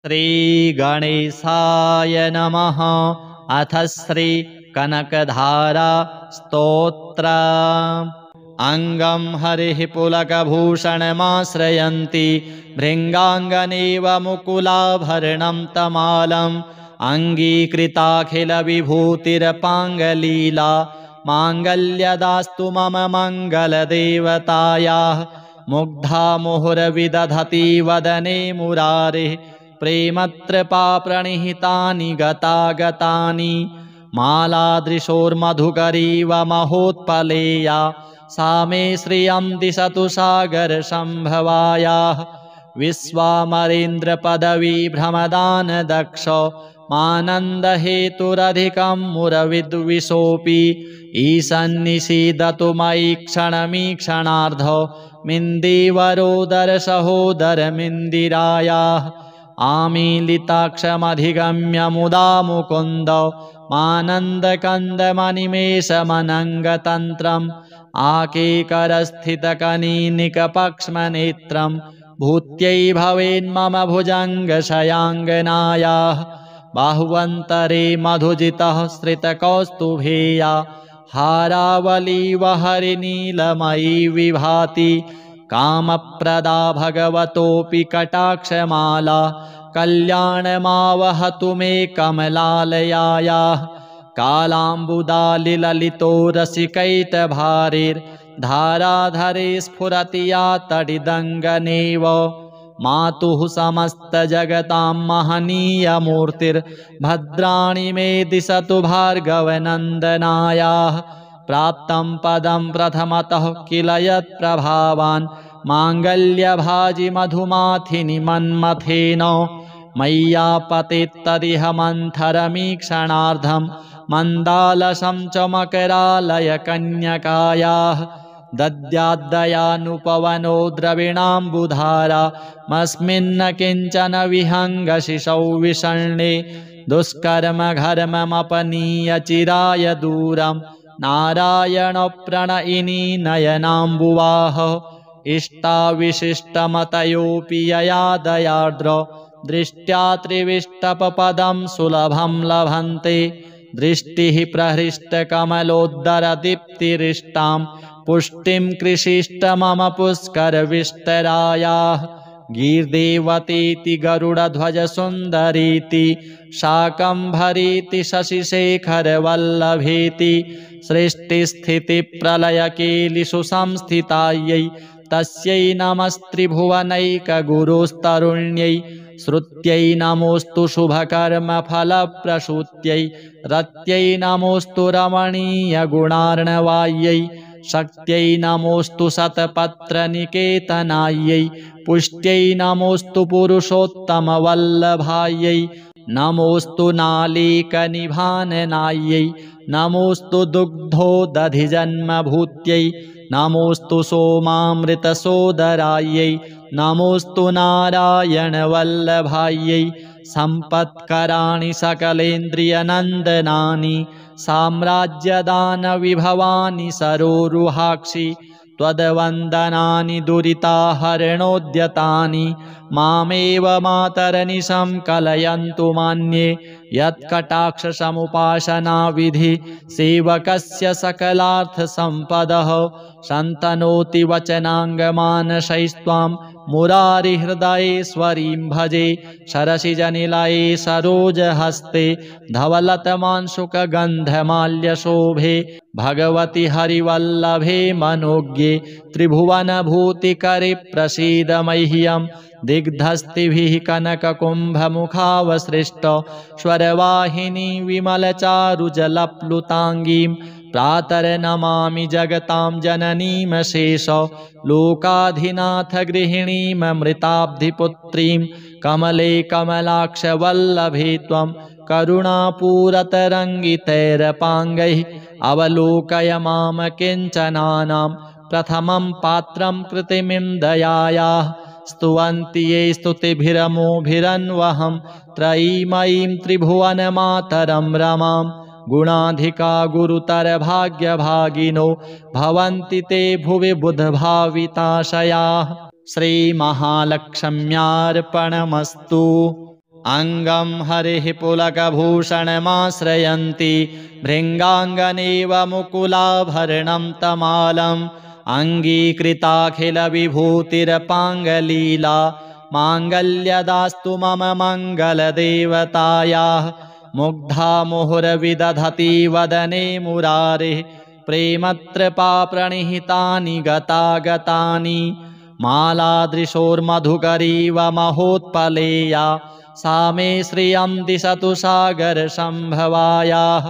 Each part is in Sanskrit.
श्रीगणेशाय नमः। अथ श्री कनकधारा स्तोत्र। अंगं हरिः पुलकभूषणमाश्रयन्ति भृङ्गाङ्गनेव मुकुलाभरणं तमालम् अङ्गीकृताखिलविभूतिरपाङ्गलीला माङ्गल्यदास्तु मम मङ्गलदेवतायाः। मुग्धा मुहुर्विदधति वदने मुरारिः प्रेमत्रपा प्रणिहितानि गतागतानि मालादृशोर्मधुकरीव महोत्पलेया सा मे श्रियं दिशतु सागरसम्भवायाः। विश्वामरेन्द्रपदवी भ्रमदानदक्ष मानन्दहेतुरधिकं मुरविद्विषोऽपि ईशन्निषीदतु मयि क्षणमीक्षणार्ध मिन्दीवरोदरसहोदरमिन्दिरायाः। आमीलिताक्षमधिगम्य मुदा मुकुन्द मानन्दकन्दमनिमेषमनङ्गतन्त्रम् आकेकरस्थितकनीनिकपक्ष्मनेत्रं भूत्यै भवेन्मम भुजङ्गशयाङ्गनायाः। बाहुवन्तरे मधुजितः श्रितकौस्तुभेया हारावलीव हरिनीलमयी विभाति कामप्रदा भगवतोऽपि कटाक्षमाला कल्याणमावहतु मे कमलालयायाः। कालाम्बुदालिललितो रसिकैटभारिर्धाराधरे स्फुरति या तडिदङ्गनेव मातुः समस्तजगतां महनीयमूर्तिर्भद्राणि मे दिशतु भार्गवनन्दनायाः। प्राप्तं पदं प्रथमतः किल यत्प्रभावान् माङ्गल्यभाजि मधुमाथिनि मन्मथेन मय्यापतेत्तदिह मन्थरमीक्षणार्धं मन्दालसं च मकरालयकन्यकायाः। दद्याद्दयानुपवनो द्रविणाम्बुधारा मस्मिन्न किञ्चन विहङ्गशिशौ विषण्णे दुष्कर्मघर्ममपनीय चिराय दूरं नारायणप्रणयिनी नयनाम्बुवाः। इष्टाविशिष्टमतयोऽपि यया दयार्द्र दृष्ट्या त्रिविष्टपपदं सुलभं लभन्ते दृष्टिः प्रहृष्टकमलोद्धरदीप्तिरिष्टां पुष्टिं कृषिष्ट मम पुष्करविष्टरायाः। गीर्देवतीति गरुडध्वजसुन्दरीति शाकम्भरीति शशिशेखरवल्लभेति सृष्टिस्थितिप्रलयकेलिषु संस्थितायै तस्यै नमस्त्रिभुवनैकगुरुस्तरुण्यै। श्रुत्यै नमोऽस्तु शुभकर्मफलप्रसूत्यै रत्यै नमोऽस्तु रमणीयगुणार्णवायै। शक्त्यै नमोऽस्तु शतपत्रनिकेतनायै पुष्ट्यै नमोऽस्तु पुरुषोत्तमवल्लभायै। नमोऽस्तु नालीकनिभाननायै नमोऽस्तु दुग्धोदधिजन्मभूत्यै नमोऽस्तु सोमामृतसोदरायै नमोऽस्तु नारायणवल्लभायै। सम्पत्कराणि सकलेन्द्रियनन्दनानि साम्राज्यदानविभवानि सरोरुहाक्षि त्वद्वन्दनानि दुरिताहरणोद्यतानि मामेव मातरनिशं कलयन्तु मान्ये। यत्कटाक्षसमुपासनाविधि सेवकस्य सकलार्थसम्पदः सन्तनोति वचनाङ्गमानसैस्त्वां मुरारिहृदयेश्वरीं भजे। सरसिजनिलये सरोजहस्ते धवलतमांशुकगन्धमाल्यशोभे भगवति हरिवल्लभे मनोज्ञे त्रिभुवनभूतिकरे प्रसीद मह्यं। दिग्धस्तिभिः कनककुम्भमुखावसृष्ट स्वरवाहिनी विमलचारुजलप्लुताङ्गीं प्रातर्नमामि जगतां जननीं शेष लोकाधिनाथ गृहिणीममृताब्धिपुत्रीं। कमले कमलाक्षवल्लभे त्वं करुणापूरतरङ्गितैरपाङ्गैः अवलोकय माम किञ्चनानां प्रथमं पात्रं कृतिमिं दयायाः। स्तुवन्ति ये स्तुतिभिरमोभिरन्वहं त्रयीमयीं त्रिभुवनमातरं रमां। गुणाधिका गुरुतरभाग्यभागिनो भवन्ति ते भुवि बुधभाविताशयाः। श्रीमहालक्ष्म्यार्पणमस्तु। अङ्गं हरिः पुलकभूषणमाश्रयन्ति भृङ्गाङ्गनेव मुकुलाभरणं तमालम् अङ्गीकृताखिलविभूतिरपाङ्गलीला माङ्गल्यदास्तु मम मङ्गलदेवतायाः मुग्धा मुहुर्विदधति वदने मुरारिः प्रेमत्रपाप्रणिहितानि गतागतानि मालादृशोर्मधुकरीव महोत्पलेया सा मे श्रियं दिशतु सागरसम्भवायाः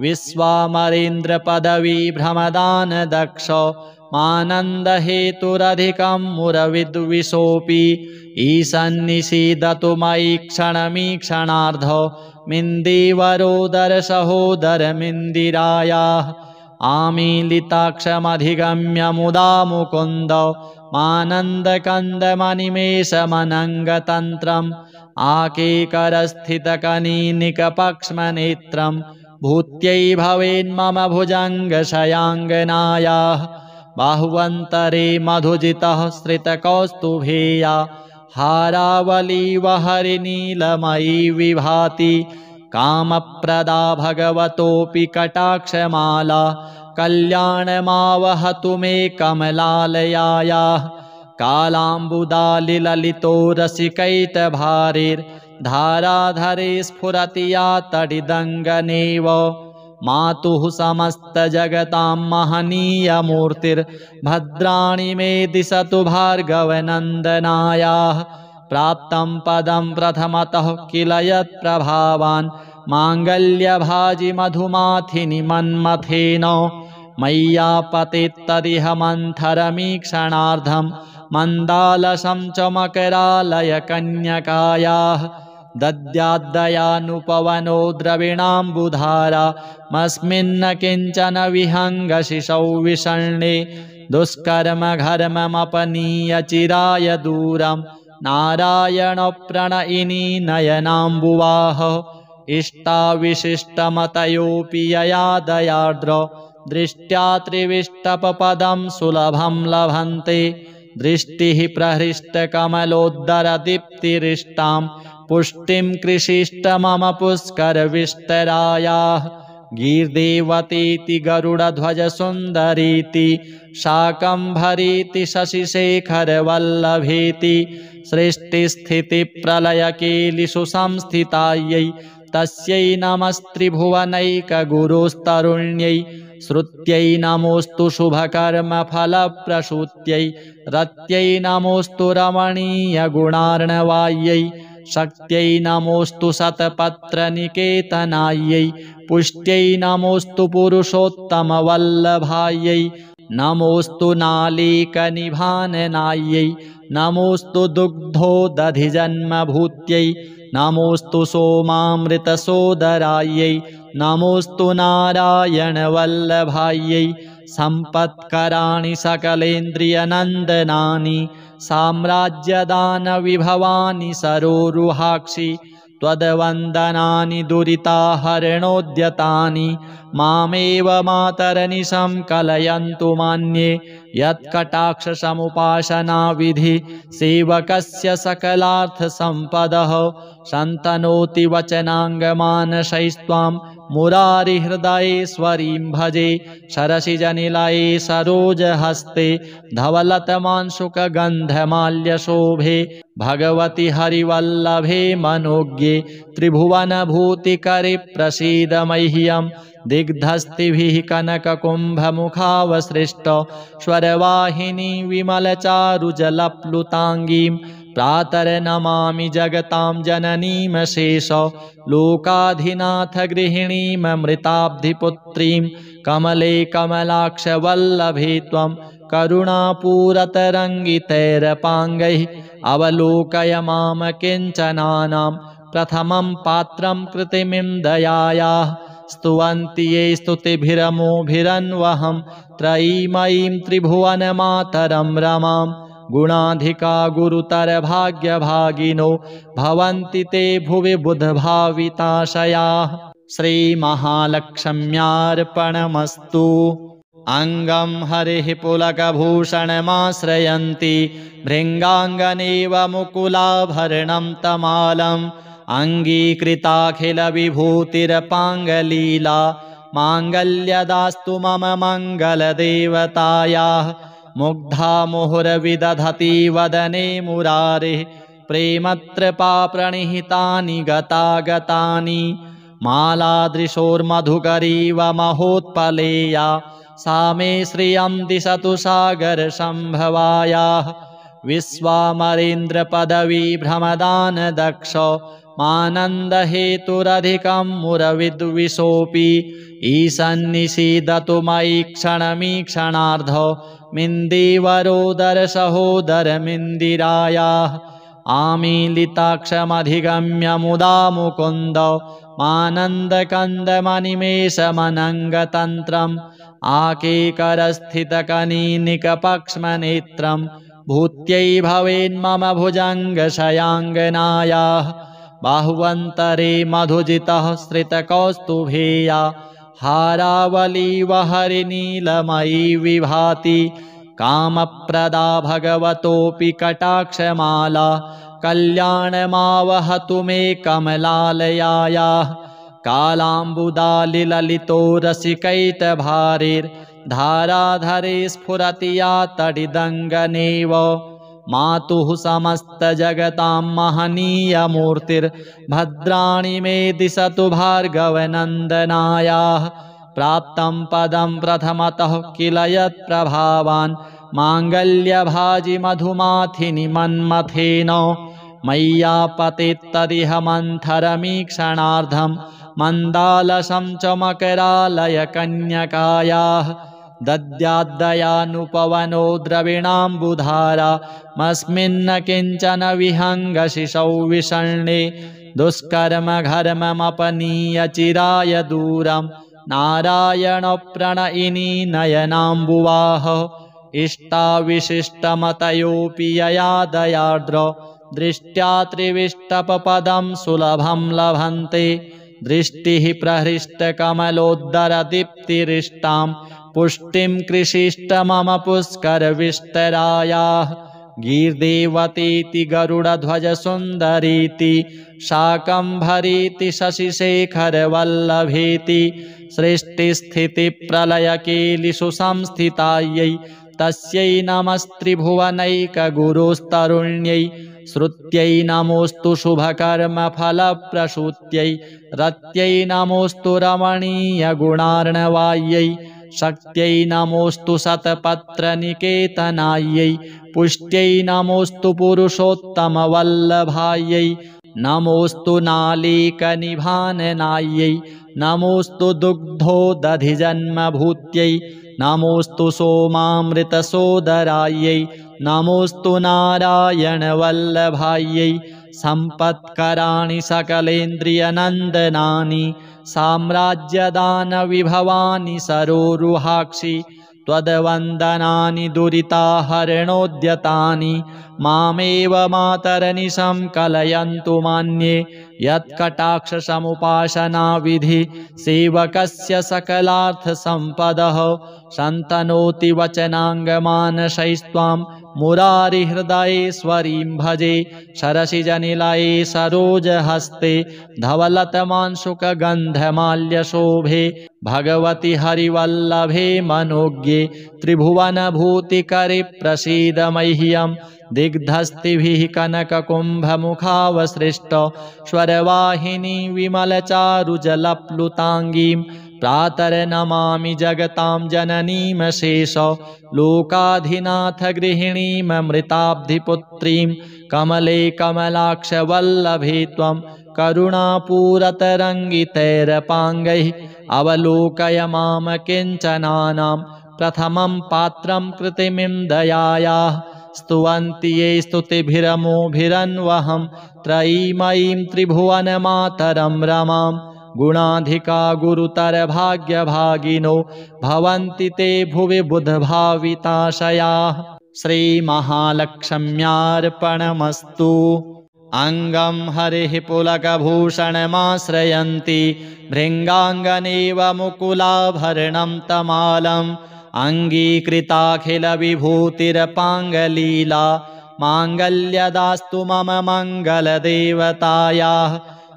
विश्वामरेन्द्रपदवी भ्रमदानदक्ष मानन्दहेतुरधिकं मुरविद्विषोऽपि ईशन्निषीदतु मयि क्षणमीक्षणार्ध मिन्दीवरोदरसहोदरमिन्दिरायाः आमीलिताक्षमधिगम्य मुदा मुकुन्द मानन्दकन्दमनिमेषमनङ्गतन्त्रम् आकेकरस्थितकनीनिकपक्ष्मनेत्रं भूत्यै भवेन्मम भुजङ्गशयाङ्गनायाः बाहुवन्तरे मधुजितः श्रितकौस्तुभेया हारावलीव हरिनीलमयी विभाति कामप्रदा भगवतोऽपि कटाक्षमाला कल्याणमावहतु मे कमलालयायाः कालाम्बुदालिललितो रसिकैटभारिर्धाराधरे स्फुरति या तडिदङ्गनेव मातुः समस्तजगतां महनीयमूर्तिर्भद्राणि मे दिशतु भार्गवनन्दनायाः प्राप्तं पदं प्रथमतः किल यत्प्रभावान् माङ्गल्यभाजि मधुमाथिनि मन्मथेन मय्यापतित्तदिह मन्थरमीक्षणार्धं मन्दालसं च मकरालयकन्यकायाः दद्याद्दयानुपवनो द्रविणाम्बुधारा मस्मिन्न किञ्चन विहङ्गशिशौ विषण्णे दुष्कर्मघर्ममपनीय चिराय दूरं नारायणप्रणयिनी नयनाम्बुवाः इष्टाविशिष्टमतयोऽपि यया दयार्द्र दृष्ट्या त्रिविष्टपपदं सुलभं लभन्ते दृष्टिः प्रहृष्टकमलोद्धरदीप्तिरिष्टां पुष्टिं कृषिष्ट मम पुष्करविष्टरायाः गीर्देवतीति गरुडध्वजसुन्दरीति शाकम्भरीति शशिशेखरवल्लभेति सृष्टिस्थितिप्रलयकेलिषु संस्थितायै तस्यै नमस्त्रिभुवनैकगुरुस्तरुण्यै श्रुत्यै नमोऽस्तु शुभकर्मफलप्रसूत्यै रत्यै नमोऽस्तु रमणीयगुणार्णवायै शक्त्यै नमोऽस्तु शतपत्रनिकेतनायै पुष्ट्यै नमोऽस्तु पुरुषोत्तमवल्लभायै नमोऽस्तु नालीकनिभाननायै नमोऽस्तु दुग्धोदधिजन्मभूत्यै नमोऽस्तु सोमामृतसोदरायै नमोऽस्तु नारायणवल्लभायै सम्पत्कराणि सकलेन्द्रियनन्दनानि साम्राज्यदानविभवानि सरोरुहाक्षि त्वद्वन्दनानि दुरिताहरणोद्यतानि मामेव मातरनिशं कलयन्तु मान्ये यत्कटाक्षसमुपासनाविधि सेवकस्य सकलार्थसम्पदः सन्तनोति वचनाङ्गमानसैस्त्वां मुरारिहृदयेश्वरीं भजे सरसिजनिलये सरोजहस्ते धवलतमांशुकगन्धमाल्यशोभे भगवति हरिवल्लभे मनोज्ञे त्रिभुवनभूतिकरे प्रसीद मह्यं दिग्धस्तिभिः कनककुम्भमुखावसृष्ट स्वरवाहिनी विमलचारुजलप्लुताङ्गीं प्रातर्नमामि जगतां जननीमशेष लोकाधिनाथगृहिणीममृताब्धिपुत्रीं कमले कमलाक्षवल्लभे त्वं करुणापूरतरङ्गितैरपाङ्गैः अवलोकय माम किञ्चनानां प्रथमं पात्रं कृतिमिं दयायाः स्तुवन्ति ये स्तुतिभिरमोभिरन्वहं त्रयीमयीं त्रिभुवनमातरं रमां गुणाधिका गुरुतरभाग्यभागिनो भवन्ति ते भुवि बुधभाविताशयाः श्रीमहालक्ष्म्यार्पणमस्तु। अङ्गं हरिः पुलकभूषणमाश्रयन्ति भृङ्गाङ्गनेव मुकुलाभरणं तमालम् अङ्गीकृताखिलविभूतिरपाङ्गलीला माङ्गल्यदास्तु मम मङ्गलदेवतायाः मुग्धा मुहुर्विदधति वदने मुरारिः प्रेमत्रपाप्रणिहितानि गतागतानि मालादृशोर्मधुकरीव महोत्पलेया सा मे श्रियं दिशतु सागरसम्भवायाः विश्वामरेन्द्रपदवीभ्रमदानदक्ष मानन्दहेतुरधिकं मुरविद्विषोऽपि ईशन्निषीदतु मयि क्षणमीक्षणार्ध मिन्दीवरोदरसहोदरमिन्दिरायाः आमीलिताक्षमधिगम्य मुदा मुकुन्द मानन्दकन्दमनिमेषमनङ्गतन्त्रम् आकेकरस्थितकनीनिकपक्ष्मनेत्रं भूत्यै भवेन्मम भुजङ्गशयाङ्गनायाः बाहुवन्तरे मधुजितः श्रितकौस्तुभेया हारावलीव हरिनीलमयी विभाति कामप्रदा भगवतोऽपि कटाक्षमाला कल्याणमावहतु मे कमलालयायाः कालाम्बुदालिललितो रसिकैतभारिर्धाराधरे स्फुरति या तडिदङ्गनेव मातुः समस्तजगतां महनीयमूर्तिर्भद्राणि मे दिशतु भार्गवनन्दनायाः प्राप्तं पदं प्रथमतः किल यत्प्रभावान् माङ्गल्यभाजि मधुमाथिनि मन्मथेन मय्यापतेत्तदिह मन्थरमीक्षणार्धं मन्दालसं च मकरालयकन्यकायाः दद्याद्दयानुपवनो द्रविणाम्बुधारा मस्मिन्न किञ्चन विहङ्गशिशौ विषण्णे दुष्कर्मघर्ममपनीय चिराय दूरं नारायणप्रणयिनी नयनाम्बुवाः इष्टाविशिष्टमतयोऽपि यया दयार्द्र दृष्ट्या त्रिविष्टपपदं सुलभं लभन्ते दृष्टिः प्रहृष्टकमलोद्धरदीप्तिरिष्टां पुष्टिं कृषिष्ट मम पुष्करविष्टरायाः गीर्देवतीति गरुडध्वजसुन्दरीति शाकम्भरीति शशिशेखरवल्लभेति सृष्टिस्थितिप्रलयकेलिषु संस्थितायै तस्यै नमस्त्रिभुवनैकगुरुस्तरुण्यै श्रुत्यै नमोऽस्तु शुभकर्मफलप्रसूत्यै रत्यै नमोऽस्तु रमणीयगुणार्णवायै शक्त्यै नमोऽस्तु शतपत्रनिकेतनायै पुष्ट्यै नमोऽस्तु पुरुषोत्तमवल्लभायै नमोऽस्तु नालीकनिभाननायै नमोऽस्तु दुग्धोदधिजन्मभूत्यै नमोऽस्तु सोमामृतसोदरायै नमोऽस्तु नारायणवल्लभायै सम्पत्कराणि सकलेन्द्रियनन्दनानि साम्राज्यदानविभवानि सरोरुहाक्षि त्वद्वन्दनानि दुरिताहरणोद्यतानि मामेव मातरनिशं कलयन्तु मान्ये यत्कटाक्षसमुपासनाविधि सेवकस्य सकलार्थसम्पदः शन्तनोति वचनाङ्गमानसैस्त्वां मुरारिहृदयेश्वरीं भजे शरसिजनिलये सरोजहस्ते धवलतमांशुकगन्धमाल्यशोभे भगवति हरिवल्लभे मनोज्ञे त्रिभुवनभूतिकरे प्रसीद मह्यं दिग्धस्तिभिः कनककुम्भमुखावसृष्ट स्वरवाहिनी विमलचारुजलप्लुताङ्गीं प्रातर्नमामि जगतां जननीं शेष लोकाधिनाथ गृहिणीममृताब्धिपुत्रीं कमले कमलाक्षवल्लभे त्वं करुणापूरतरङ्गितैरपाङ्गैः अवलोकय माम किञ्चनानां प्रथमं पात्रं कृतिमिं दयायाः स्तुवन्ति ये स्तुतिभिरमोभिरन्वहं त्रयीमयीं त्रिभुवनमातरं रमां गुणाधिका गुरुतरभाग्यभागिनो भवन्ति ते भुवि बुधभाविताशयाः श्रीमहालक्ष्म्यार्पणमस्तु। अङ्गं हरिः पुलकभूषणमाश्रयन्ति भृङ्गाङ्गनेव मुकुलाभरणं तमालम् अङ्गीकृताखिलविभूतिरपाङ्गलीला माङ्गल्यदास्तु मम मङ्गलदेवतायाः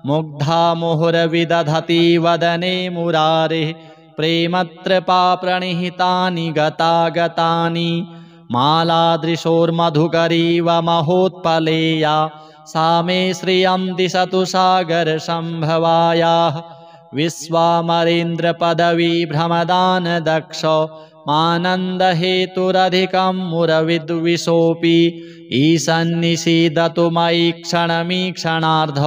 मुग्धा मुहुर्विदधति वदने मुरारिः प्रेमत्रपाप्रणिहितानि गतागतानि मालादृशोर्मधुकरीव महोत्पलेया सा मे श्रियं दिशतु सागरसम्भवायाः विश्वामरेन्द्रपदवी भ्रमदानदक्ष मानन्दहेतुरधिकं मुरविद्विषोऽपि ईशन्निषीदतु मयि क्षणमीक्षणार्ध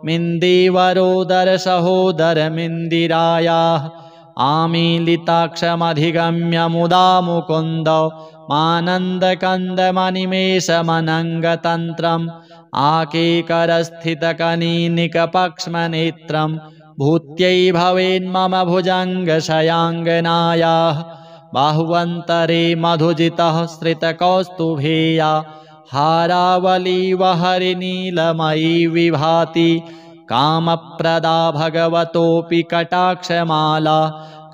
मिन्दीवरोदरसहोदरमिन्दिरायाः आमीलिताक्षमधिगम्य मुदा मुकुन्द मानन्दकन्दमनिमेषमनङ्गतन्त्रम् आकेकरस्थितकनीनिकपक्ष्मनेत्रं भूत्यै भवेन्मम भुजङ्गशयाङ्गनायाः बाह्वन्तरे मधुजितः श्रितकौस्तुभेया हारावलीव हरिनीलमयी विभाति कामप्रदा भगवतोऽपि कटाक्षमाला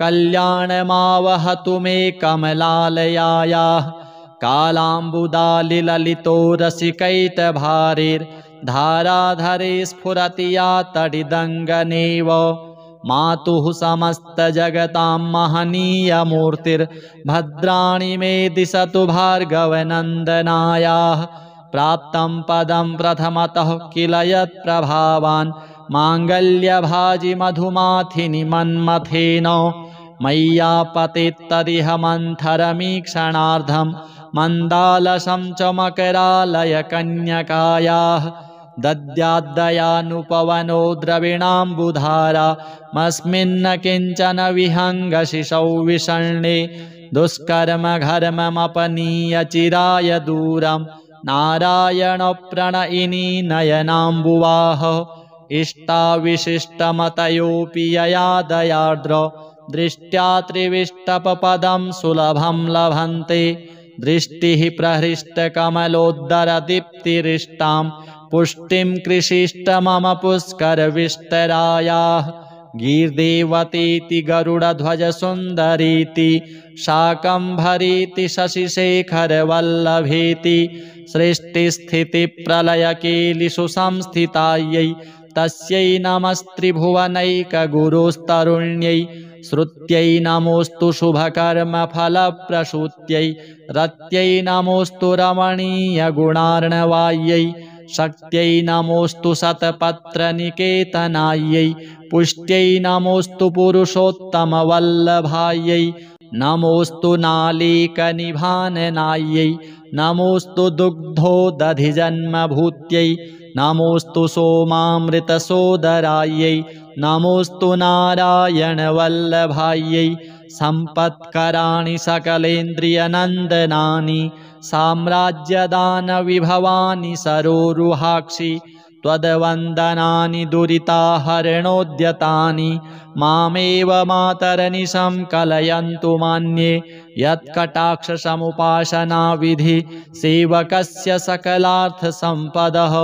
कल्याणमावहतु मे कमलालयायाः कालाम्बुदालिललितो रसिकैटभारेर्धाराधरे स्फुरति या तडिदङ्गनेव मातुः समस्तजगतां महनीयमूर्तिर्भद्राणि मे दिशतु भार्गवनन्दनायाः प्राप्तं पदं प्रथमतः किल यत्प्रभावान् माङ्गल्यभाजि मधुमाथिनि मन्मथेन मय्यापतेत्तदिह मन्थरमीक्षणार्धं मन्दालसं च मकरालयकन्यकायाः दद्याद्दयानुपवनो द्रविणाम्बुधारा मस्मिन्न किञ्चन विहङ्गशिशौ विषण्णे दुष्कर्मघर्ममपनीय चिराय दूरं नारायणप्रणयिनी नयनाम्बुवाः इष्टाविशिष्टमतयोऽपि यया दयार्द्र दृष्ट्या त्रिविष्टपपदं सुलभं लभन्ते दृष्टिः प्रहृष्टकमलोद्धरदीप्तिरिष्टां पुष्टिं कृषिष्ट मम पुष्करविष्टरायाः गीर्देवतीति गरुडध्वजसुन्दरीति शाकम्भरीति शशिशेखरवल्लभेति सृष्टिस्थितिप्रलयकेलिषु संस्थितायै तस्यै नमस्त्रिभुवनैकगुरुस्तरुण्यै श्रुत्यै नमोऽस्तु शुभकर्मफलप्रसूत्यै रत्यै नमोऽस्तु रमणीयगुणार्णवायै शक्त्यै नमोऽस्तु शतपत्रनिकेतनायै पुष्ट्यै नमोऽस्तु पुरुषोत्तमवल्लभायै नमोऽस्तु नालीकनिभाननायै नमोऽस्तु दुग्धोदधिजन्मभूत्यै नमोऽस्तु सोमामृतसोदरायै नमोऽस्तु नारायणवल्लभायै सम्पत्कराणि सकलेन्द्रियनन्दनानि साम्राज्यदानविभवानि सरोरुहाक्षि त्वद्वन्दनानि दुरिताहरणोद्यतानि मामेव मातरनिशं कलयन्तु मान्ये यत्कटाक्षसमुपासनाविधि सेवकस्य सकलार्थसम्पदः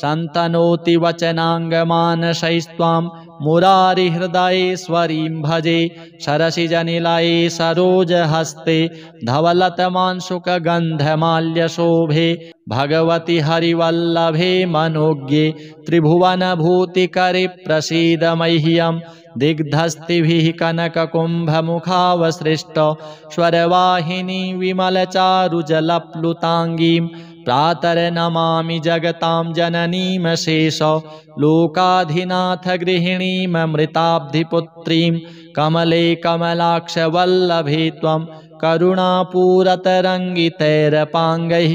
सन्तनोति वचनाङ्गमानसैस्त्वां मुरारिहृदयेश्वरीं भजे सरसिजनिलये सरोजहस्ते धवलतमांशुकगन्धमाल्यशोभे भगवति हरिवल्लभे मनोज्ञे त्रिभुवनभूतिकरे प्रसीद मह्यं दिग्धस्तिभिः कनककुम्भमुखावसृष्ट स्वरवाहिनी विमलचारुजलप्लुताङ्गीं प्रातर्नमामि जगतां जननीमशेष लोकाधिनाथ गृहिणीममृताब्धिपुत्रीं कमले कमलाक्षवल्लभे त्वं करुणापूरतरङ्गितैरपाङ्गैः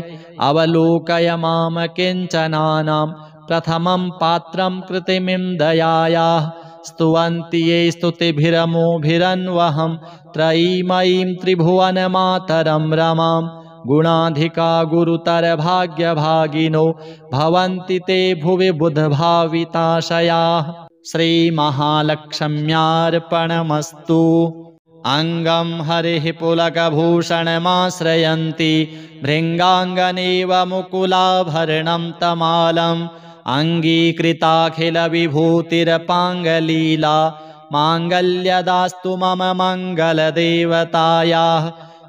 अवलोकय मां किञ्चनानां प्रथमं पात्रं कृतिमिं दयायाः स्तुवन्ति ये स्तुतिभिरमोभिरन्वहं त्रयीमयीं त्रिभुवनमातरं रमां गुणाधिका गुरुतरभाग्यभागिनो भवन्ति ते भुवि बुधभाविताशयाः श्रीमहालक्ष्म्यार्पणमस्तु। अङ्गं हरिः पुलकभूषणमाश्रयन्ति भृङ्गाङ्गनेव मुकुलाभरणं तमालम् अङ्गीकृताखिलविभूतिरपाङ्गलीला माङ्गल्यदास्तु मम मङ्गलदेवतायाः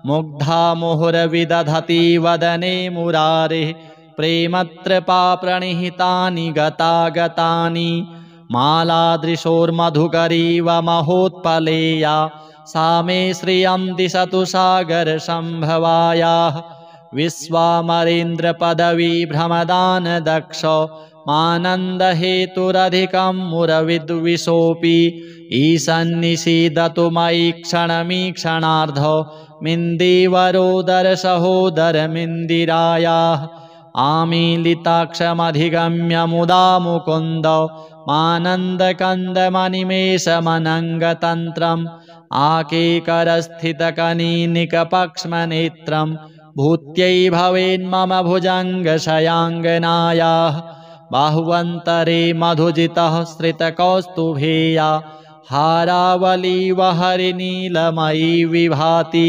मुग्धा मुहुर्विदधति वदने मुरारिः प्रेमत्रपाप्रणिहितानि गतागतानि मालादृशोर्मधुकरीव महोत्पलेया सा मे श्रियं दिशतु सागरसम्भवायाः विश्वामरेन्द्रपदवी भ्रमदानदक्ष मानन्दहेतुरधिकं मुरविद्विषोऽपि ईशन्निषीदतु मयि क्षणमीक्षणार्ध मिन्दीवरोदरसहोदरमिन्दिरायाः आमीलिताक्षमधिगम्य मुदा मुकुन्द मानन्दकन्दमनिमेषमनङ्गतन्त्रम् आकेकरस्थितकनीनिकपक्ष्मनेत्रं भूत्यै भवेन्मम भुजङ्गशयाङ्गनायाः बाहुवन्तरे मधुजितः श्रितकौस्तुभेया हारावलीव हरिनीलमयी विभाति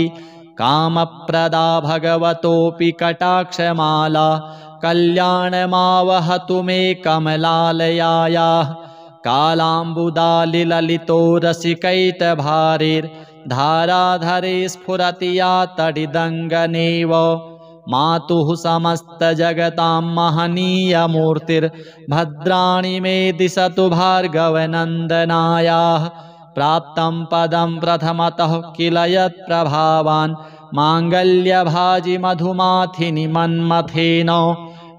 कामप्रदा भगवतोऽपि कटाक्षमाला कल्याणमावहतु मे कमलालयायाः कालाम्बुदालिललितो रसिकैटभारिर्धाराधरे स्फुरति या तडिदङ्गनेव मातुः समस्तजगतां महनीयमूर्तिर्भद्राणि मे दिशतु भार्गवनन्दनायाः प्राप्तं पदं प्रथमतः किल यत्प्रभावान् माङ्गल्यभाजि मधुमाथिनि मन्मथेन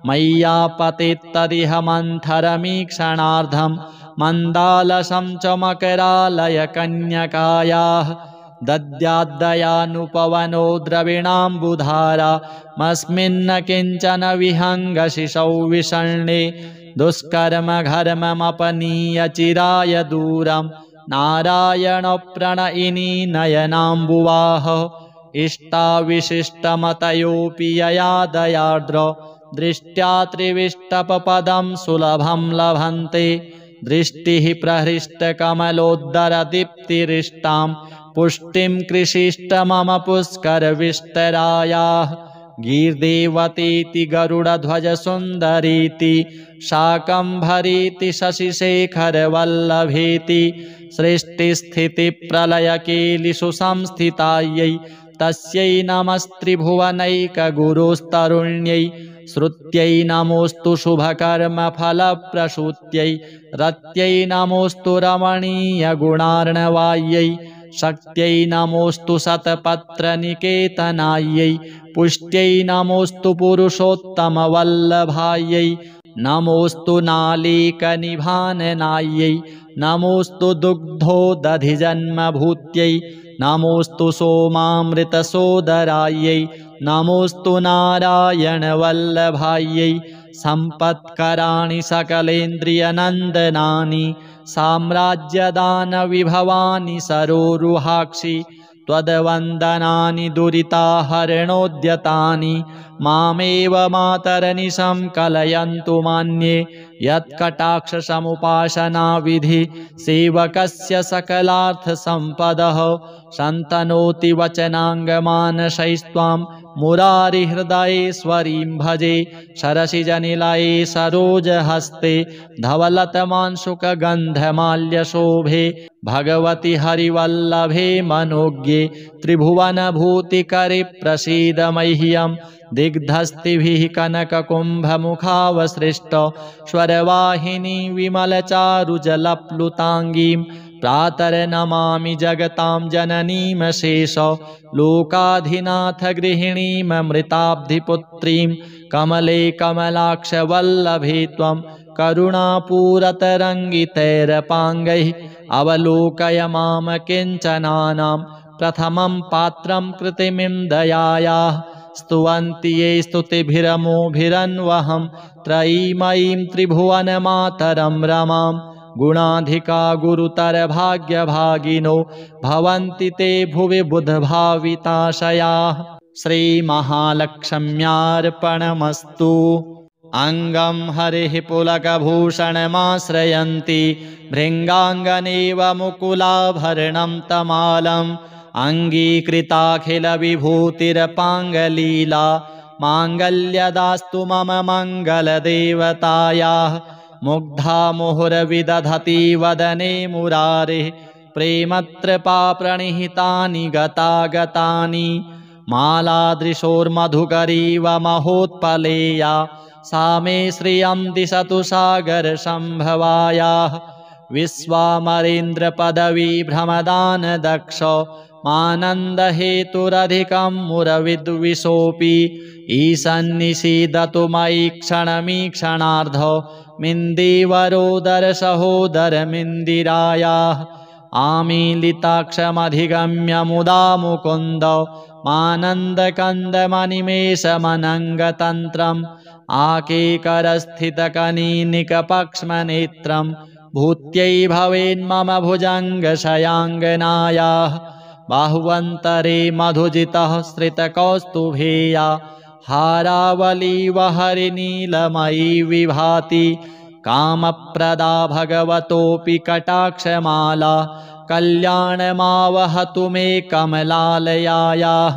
मय्यापतित्तदिह मन्थरमीक्षणार्धं मन्दालसं च मकरालयकन्यकायाः दद्याद्दयानुपवनो द्रविणाम्बुधारामस्मिन्न किञ्चन विहङ्गशिशौ विषण्णे दुष्कर्मघर्ममपनीय चिराय दूरं नारायणप्रणयिनी नयनाम्बुवाः इष्टाविशिष्टमतयोऽपि यया दयार्द्र दृष्ट्या त्रिविष्टपपदं सुलभं लभन्ते दृष्टिः प्रहृष्टकमलोद्धरदीप्तिरिष्टां पुष्टिं कृषिष्ट मम पुष्करविष्टरायाः गीर्देवतीति गरुडध्वजसुन्दरीति शाकम्भरीति शशिशेखरवल्लभेति सृष्टिस्थितिप्रलयकेलिषु संस्थितायै तस्यै नमस्त्रिभुवनैकगुरुस्तरुण्यै श्रुत्यै नमोऽस्तु शुभकर्मफलप्रसूत्यै रत्यै नमोऽस्तु रमणीयगुणार्णवायै शक्त्यै नमोऽस्तु शतपत्रनिकेतनायै पुष्ट्यै नमोऽस्तु पुरुषोत्तमवल्लभायै नमोऽस्तु नालीकनिभाननायै नमोऽस्तु दुग्धोदधिजन्मभूत्यै नमोऽस्तु सोमामृतसोदरायै नमोऽस्तु नारायणवल्लभायै सम्पत्कराणि सकलेन्द्रियनन्दनानि साम्राज्यदानविभवानि सरोरुहाक्षि त्वद्वन्दनानि दुरिताहरणोद्यतानि मामेव मातरनिशं कलयन्तु मान्ये यत्कटाक्षसमुपासनाविधि सेवकस्य सकलार्थसम्पदः सन्तनोति वचनाङ्गमानसैस्त्वां मुरारिहृदयेश्वरीं भजे सरसिजनिलये सरोजहस्ते धवलतमांशुकगन्धमाल्यशोभे भगवति हरिवल्लभे मनोज्ञे त्रिभुवनभूतिकरे प्रसीद मह्यं दिग्धस्तिभिः कनककुम्भमुखावसृष्ट स्वरवाहिनी विमलचारुजलप्लुताङ्गीं प्रातर्नमामि जगतां जननीमशेष लोकाधिनाथगृहिणीममृताब्धिपुत्रीं कमले कमलाक्षवल्लभे त्वं करुणापूरतरङ्गितैरपाङ्गैः अवलोकय मां किञ्चनानां प्रथमं पात्रं कृतिमिं दयायाः स्तुवन्ति ये स्तुतिभिरमोभिरन्वहं त्रयीमयीं त्रिभुवनमातरं रमां गुणाधिका गुरुतरभाग्यभागिनो भवन्ति ते भुवि बुधभाविताशयाः श्रीमहालक्ष्म्यार्पणमस्तु। अङ्गं हरिः पुलकभूषणमाश्रयन्ति भृङ्गाङ्गनेव मुकुलाभरणं तमालम् अङ्गीकृताखिलविभूतिरपाङ्गलीला माङ्गल्यदास्तु मम मङ्गलदेवतायाः मुग्धा मुहुर्विदधति वदने मुरारिः प्रेमत्रपाप्रणिहितानि गतागतानि मालादृशोर्मधुकरीव महोत्पलेया सा मे श्रियं दिशतु सागरसम्भवायाः विश्वामरेन्द्रपदवीभ्रमदानदक्ष मानन्दहेतुरधिकं मुरविद्विषोऽपि ईशन्निषीदतु मयि क्षणमीक्षणार्ध मिन्दीवरोदरसहोदरमिन्दिरायाः आमीलिताक्षमधिगम्य मुदा मुकुन्द मानन्दकन्दमनिमेषमनङ्गतन्त्रम् आकेकरस्थितकनीनिकपक्ष्मनेत्रं भूत्यै भवेन्मम भुजङ्गशयाङ्गनायाः बाहुवन्तरे मधुजितः श्रितकौस्तुभेया हारावलीव हरिनीलमयी विभाति कामप्रदा भगवतोऽपि कटाक्षमाला कल्याणमावहतु मे कमलालयायाः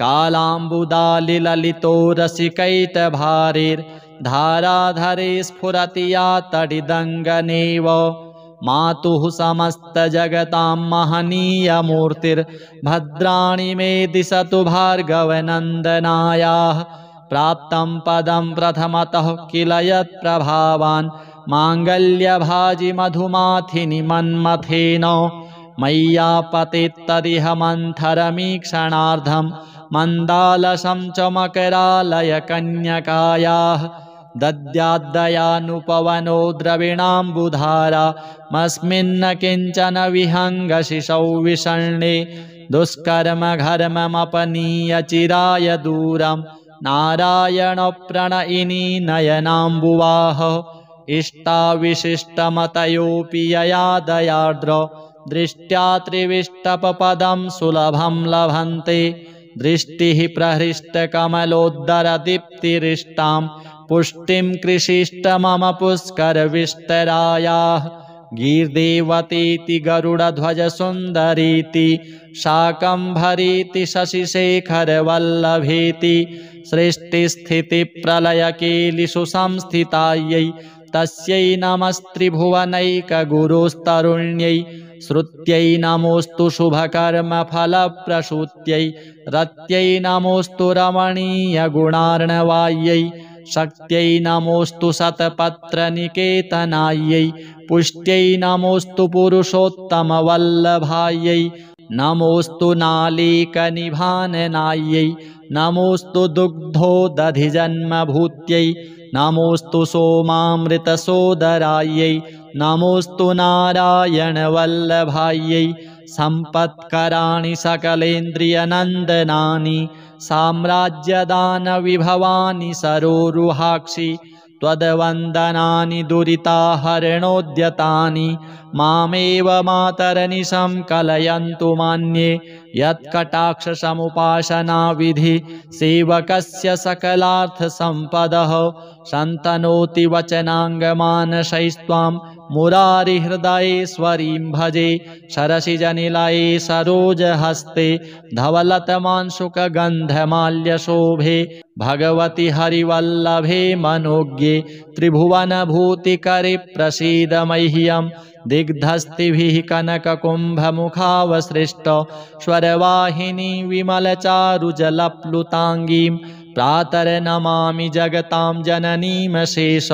कालाम्बुदालिललितो रसिकैटभारेर्धाराधरे स्फुरति या तडिदङ्गनेव मातुः समस्तजगतां महनीयमूर्तिर्भद्राणि मे दिशतु भार्गवनन्दनायाः प्राप्तं पदं प्रथमतः किल यत्प्रभावान् माङ्गल्यभाजि मधुमाथिनि मन्मथेन मय्यापतेत्तदिह मन्थरमीक्षणार्धं मन्दालसं च मकरालयकन्यकायाः दद्याद्दयानुपवनो द्रविणाम्बुधारा मस्मिन्न किञ्चन विहङ्गशिशौ विषण्णे दुष्कर्मघर्ममपनीय चिराय दूरं नारायणप्रणयिनी नयनाम्बुवाः इष्टाविशिष्टमतयोऽपि यया दयार्द्र दृष्ट्या त्रिविष्टपपदं सुलभं लभन्ते दृष्टिः प्रहृष्टकमलोद्धरदीप्तिरिष्टां पुष्टिं कृषिष्ट मम पुष्करविष्टरायाः गीर्देवतीति गरुडध्वजसुन्दरीति शाकम्भरीति शशिशेखरवल्लभेति सृष्टिस्थितिप्रलयकेलिषु संस्थितायै तस्यै नमस्त्रिभुवनैकगुरुस्तरुण्यै श्रुत्यै नमोऽस्तु शुभकर्मफलप्रसूत्यै रत्यै नमोऽस्तु रमणीयगुणार्णवायै शक्त्यै नमोऽस्तु शतपत्रनिकेतनायै पुष्ट्यै नमोऽस्तु पुरुषोत्तमवल्लभायै नमोऽस्तु नालीकनिभाननायै नमोऽस्तु दुग्धोदधिजन्मभूत्यै नमोऽस्तु सोमामृतसोदरायै नमोऽस्तु नारायणवल्लभायै सम्पत्कराणि सकलेन्द्रियनन्दनानि साम्राज्यदानविभवानि सरोरुहाक्षि त्वद्वन्दनानि दुरिताहरणोद्यतानि मामेव मातरनिशं कलयन्तु मान्ये यत्कटाक्षसमुपासनाविधि सेवकस्य सकलार्थसम्पदः सन्तनोति वचनाङ्गमानसैस्त्वां मुरारिहृदयेश्वरीं भजे सरसिजनिलये सरोजहस्ते धवलतमांशुकगन्धमाल्यशोभे भगवति हरिवल्लभे मनोज्ञे त्रिभुवनभूतिकरे प्रसीद मह्यं दिग्धस्तिभिः कनककुम्भमुखावसृष्ट स्वरवाहिनी विमलचारुजलप्लुताङ्गीं प्रातर्नमामि जगतां जननीमशेष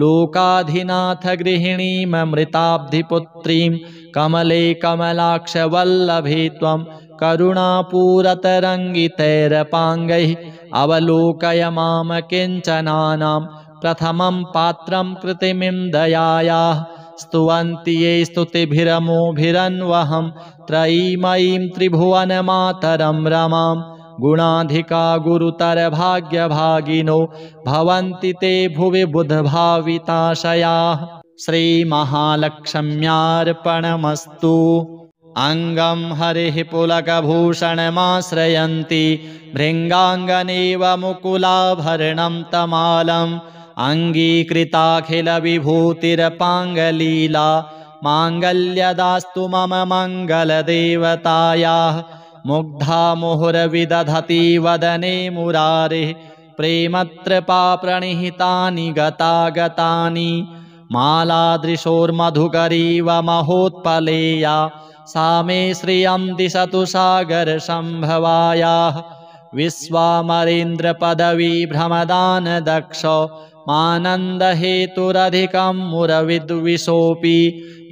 लोकाधिनाथ गृहिणीममृताब्धिपुत्रीं कमले कमलाक्षवल्लभे त्वं करुणापूरतरङ्गितैरपाङ्गैः अवलोकय माम किञ्चनानां प्रथमं पात्रं कृतिमिं दयायाः स्तुवन्ति ये स्तुतिभिरमोभिरन्वहं त्रयीमयीं त्रिभुवनमातरं रमां गुणाधिका गुरुतरभाग्यभागिनो भवन्ति ते भुवि बुधभाविताशयाः श्रीमहालक्ष्म्यार्पणमस्तु। अङ्गं हरिः पुलकभूषणमाश्रयन्ति भृङ्गाङ्गनेव मुकुलाभरणं तमालम् अङ्गीकृताखिलविभूतिरपाङ्गलीला माङ्गल्यदास्तु मम मङ्गलदेवतायाः मुग्धा मुहुर्विदधति वदने मुरारिः प्रेमत्रपाप्रणिहितानि गतागतानि मालादृशोर्मधुकरीव महोत्पलेया सा मे श्रियं दिशतु सागरसम्भवायाः विश्वामरेन्द्रपदवीभ्रमदानदक्ष मानन्दहेतुरधिकं मुरविद्विषोऽपि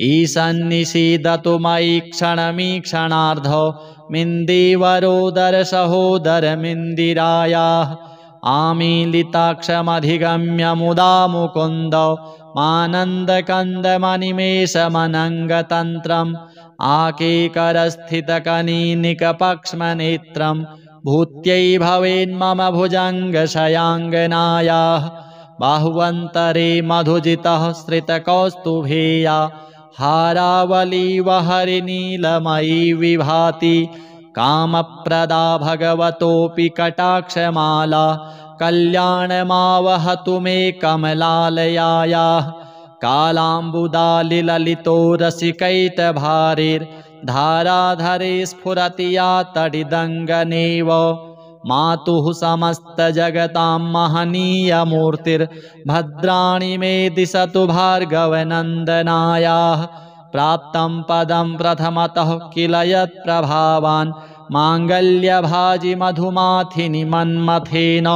ईशन्निषीदतु मयि क्षणमीक्षणार्धौ मिन्दीवरोदरसहोदरमिन्दिरायाः आमीलिताक्षमधिगम्य मुदा मुकुन्द मानन्दकन्दमनिमेषमनङ्गतन्त्रम् आकेकरस्थितकनीनिकपक्ष्मनेत्रं भूत्यै भवेन्मम भुजङ्गशयाङ्गनायाः बाहुवन्तरे मधुजितः श्रितकौस्तुभेया हारावलीव हरिनीलमयी विभाति कामप्रदा भगवतोऽपि कटाक्षमाला कल्याणमावहतु मे कमलालयायाः कालाम्बुदालिललितो रसिकैटभारेर्धाराधरे स्फुरति या तडिदङ्गनेव मातुः समस्तजगतां महनीयमूर्तिर्भद्राणि मे दिशतु भार्गवनन्दनायाः प्राप्तं पदं प्रथमतः किल यत्प्रभावान् माङ्गल्यभाजि मधुमाथिनि मन्मथेन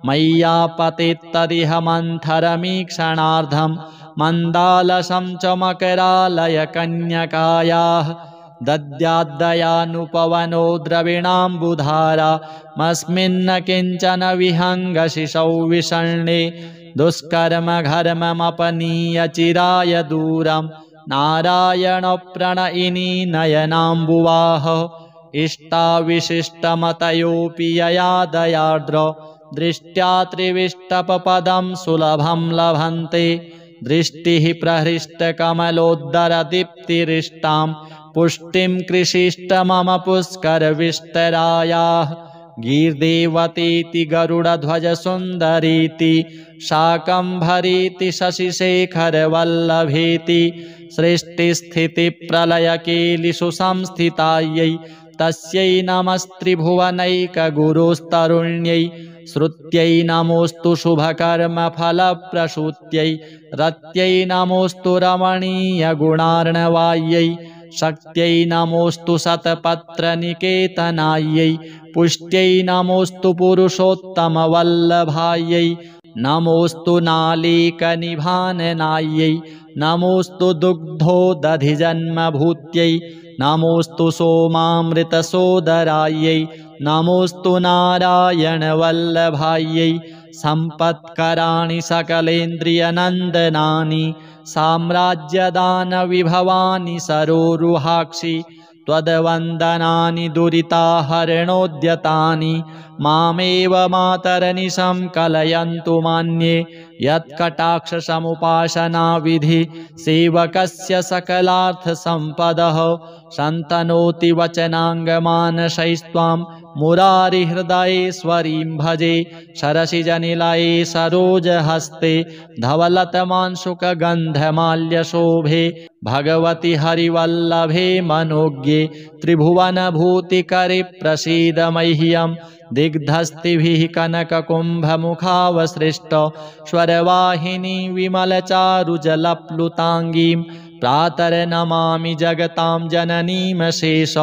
मय्यापतेत्तदिह मन्थरमीक्षणार्धं मन्दालसं च मकरालयकन्यकायाः दद्याद्दयानुपवनो द्रविणाम्बुधारा मस्मिन्न किञ्चन विहङ्गशिशौ विषण्णे दुष्कर्मघर्ममपनीय चिराय दूरं नारायणप्रणयिनी नयनाम्बुवाः इष्टाविशिष्टमतयोऽपि यया दयार्द्र दृष्ट्या त्रिविष्टपपदं सुलभं लभन्ते दृष्टिः प्रहृष्टकमलोद्धरदीप्तिरिष्टां पुष्टिं कृषिष्ट मम पुष्करविष्टरायाः गीर्देवतीति गरुडध्वजसुन्दरीति शाकम्भरीति शशिशेखरवल्लभेति सृष्टिस्थितिप्रलयकेलिषु संस्थितायै तस्यै नमस्त्रिभुवनैकगुरुस्तरुण्यै श्रुत्यै नमोऽस्तु शुभकर्मफलप्रसूत्यै रत्यै नमोऽस्तु रमणीयगुणार्णवायै शक्त्यै नमोऽस्तु शतपत्रनिकेतनायै पुष्ट्यै नमोऽस्तु पुरुषोत्तमवल्लभायै नमोऽस्तु नालीकनिभाननायै नमोऽस्तु दुग्धोदधिजन्मभूत्यै नमोऽस्तु सोमामृतसोदरायै नमोऽस्तु नारायणवल्लभायै सम्पत्कराणि सकलेन्द्रियनन्दनानि साम्राज्यदानविभवानि सरोरुहाक्षि त्वद्वन्दनानि दुरिताहरणोद्यतानि मामेव मातरनिशं कलयन्तु मान्ये यत्कटाक्षसमुपासनाविधि सेवकस्य सकलार्थसम्पदः सन्तनोति वचनाङ्गमानसैस्त्वां मुरारिहृदयेश्वरीं भजे सरसिजनिलये सरोजहस्ते धवलतमांशुकगन्धमाल्यशोभे भगवति हरिवल्लभे मनोज्ञे त्रिभुवनभूतिकरे प्रसीद मह्यं दिग्धस्तिभिः कनककुम्भमुखावसृष्ट स्वरवाहिनी विमलचारुजलप्लुताङ्गीं प्रातर्नमामि जगतां जननीमशेष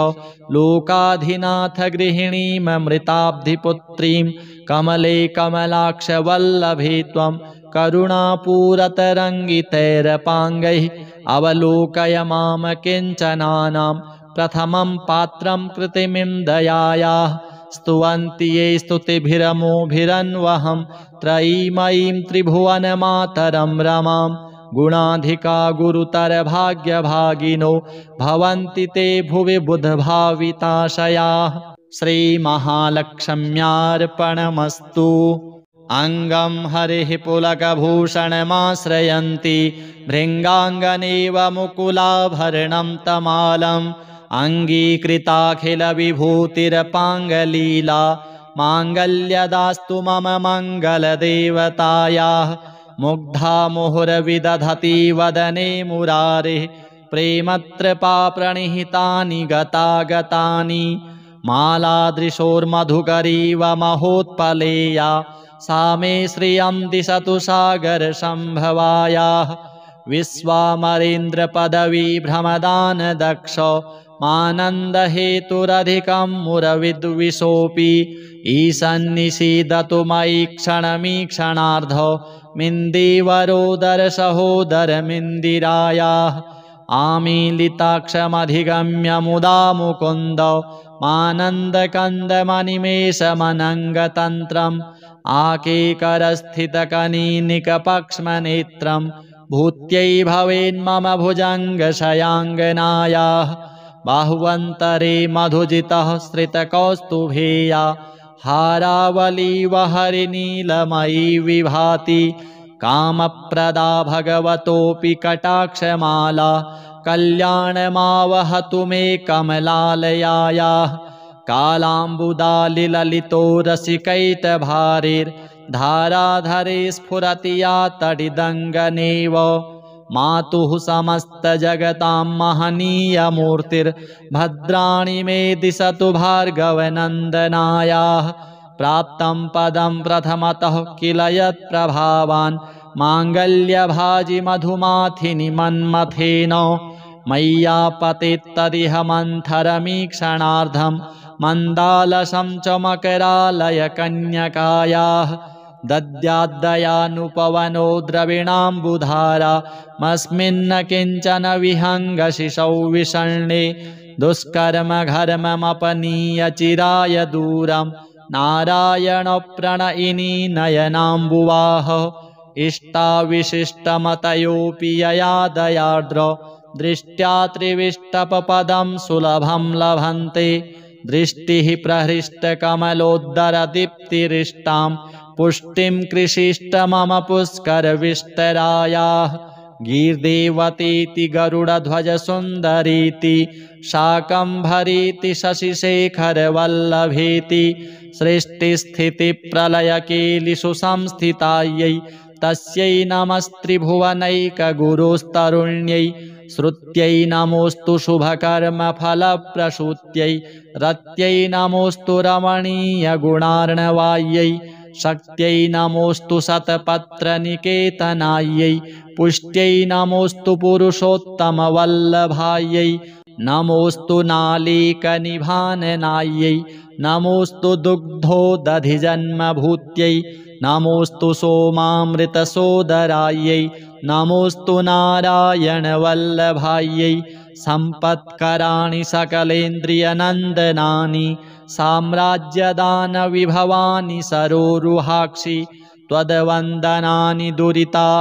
लोकाधिनाथ गृहिणीममृताब्धिपुत्रीं कमले कमलाक्षवल्लभे त्वं करुणापूरतरङ्गितैरपाङ्गैः अवलोकय मां किञ्चनानां प्रथमं पात्रं कृतिमिं दयायाः स्तुवन्ति ये स्तुतिभिरमोभिरन्वहं त्रयीमयीं त्रिभुवनमातरं रमां गुणाधिका गुरुतरभाग्यभागिनो भवन्ति ते भुवि बुधभाविताशयाः श्रीमहालक्ष्म्यार्पणमस्तु। अङ्गं हरिः पुलकभूषणमाश्रयन्ति भृङ्गाङ्गनेव मुकुलाभरणं तमालम् अङ्गीकृताखिलविभूतिरपाङ्गलीला माङ्गल्यदास्तु मम मङ्गलदेवतायाः मुग्धा मुहुरविदधति वदने मुरारिः प्रेमत्रपाप्रणिहितानि गतागतानि मालादृशोर्मधुकरीव महोत्पलेया सा मे श्रियं दिशतु सागरसम्भवायाः विश्वामरेन्द्रपदवी भ्रमदानदक्ष मानन्दहेतुरधिकं मुरविद्विषोऽपि ईशन्निषीदतु मयि क्षणमीक्षणार्धौ मिन्दीवरोदरसहोदरमिन्दिरायाः आमीलिताक्षमधिगम्य मुदा मुकुन्द मानन्दकन्दमनिमेषमनङ्गतन्त्रम् आकेकरस्थितकनीनिकपक्ष्मनेत्रं भूत्यै भवेन्मम भुजङ्गशयाङ्गनायाः बाहुवन्तरे मधुजितः श्रितकौस्तुभेया हारावलीव हरिनीलमयी विभाति कामप्रदा भगवतोऽपि कटाक्षमाला कल्याणमावहतु मे कमलालयायाः कालाम्बुदालिललितो रसिकैटभारेर्धाराधरे स्फुरति या तडिदङ्गनेव मातुः समस्तजगतां महनीयमूर्तिर्भद्राणि मे दिशतु भार्गवनन्दनायाः प्राप्तं पदं प्रथमतः किल यत्प्रभावान् माङ्गल्यभाजि मधुमाथिनि मन्मथेन मय्यापतेत्तदिह मन्थरमीक्षणार्धं मन्दालसं च मकरालयकन्यकायाः दद्याद्दयानुपवनो द्रविणाम्बुधारामस्मिन्न किञ्चन विहङ्गशिशौ विषण्णे दुष्कर्मघर्ममपनीय चिराय दूरं नारायणप्रणयिनी नयनाम्बुवाः इष्टाविशिष्टमतयोऽपि यया दयार्द्र दृष्ट्या त्रिविष्टपपदं सुलभं लभन्ते दृष्टिः प्रहृष्टकमलोद्धरदीप्तिरिष्टां पुष्टिं कृषिष्ट मम पुष्करविष्टरायाः गीर्देवतीति गरुडध्वजसुन्दरीति शाकम्भरीति शशिशेखरवल्लभेति सृष्टिस्थितिप्रलयकेलिषु संस्थितायै तस्यै नमस्त्रिभुवनैकगुरुस्तरुण्यै श्रुत्यै नमोऽस्तु शुभकर्मफलप्रसूत्यै रत्यै नमोऽस्तु रमणीयगुणार्णवायै शक्त्यै नमोऽस्तु शतपत्रनिकेतनायै पुष्ट्यै नमोऽस्तु पुरुषोत्तमवल्लभायै नमोऽस्तु नालीकनिभाननायै नमोऽस्तु दुग्धोदधिजन्मभूत्यै नमोऽस्तु सोमामृतसोदरायै नमोऽस्तु नारायणवल्लभायै सम्पत्कराणि सकलेन्द्रियनन्दनानि साम्राज्यदानविभवानि सरोरुहाक्षि त्वद्वन्दनानि दुरिताहरणोद्यतानि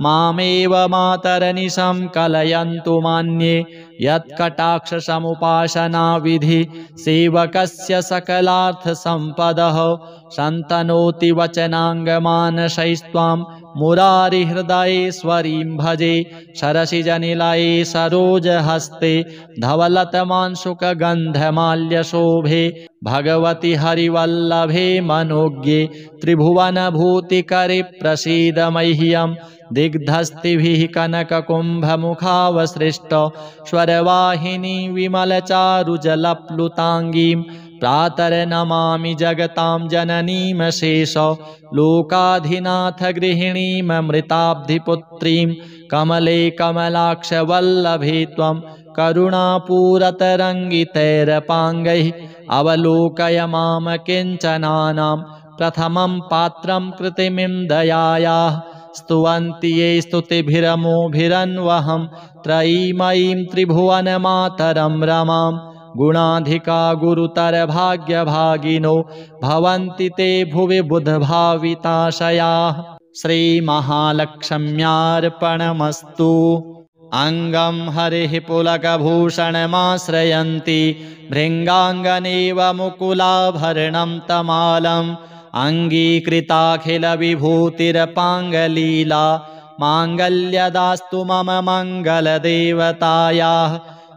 मामेव मातरनिशं कलयन्तु मान्ये यत्कटाक्षसमुपासनाविधि सेवकस्य सकलार्थसम्पदः शन्तनोति वचनाङ्गमानसैस्त्वां मुरारिहृदयेश्वरीं भजे सरसिजनिलये सरोजहस्ते धवलतमांशुकगन्धमाल्यशोभे भगवति हरिवल्लभे मनोज्ञे त्रिभुवनभूतिकरे प्रसीद मह्यं दिग्धस्तिभिः कनककुम्भमुखावसृष्ट स्वरवाहिनी विमलचारुजलप्लुताङ्गीं प्रातर्नमामि जगतां जननीमशेष लोकाधिनाथ गृहिणीममृताब्धिपुत्रीं कमले कमलाक्षवल्लभे त्वं करुणापूरतरङ्गितैरपाङ्गैः अवलोकय माम किञ्चनानां प्रथमं पात्रं कृतिमिं दयायाः स्तुवन्ति ये स्तुतिभिरमोभिरन्वहं त्रयीमयीं त्रिभुवनमातरं रमां गुणाधिका गुरुतरभाग्यभागिनो भवन्ति ते भुवि बुधभाविताशयाः श्रीमहालक्ष्म्यार्पणमस्तु। अङ्गं हरिः पुलकभूषणमाश्रयन्ति भृङ्गाङ्गनेव मुकुलाभरणं तमालम् अङ्गीकृताखिलविभूतिरपाङ्गलीला माङ्गल्यदास्तु मम मङ्गलदेवतायाः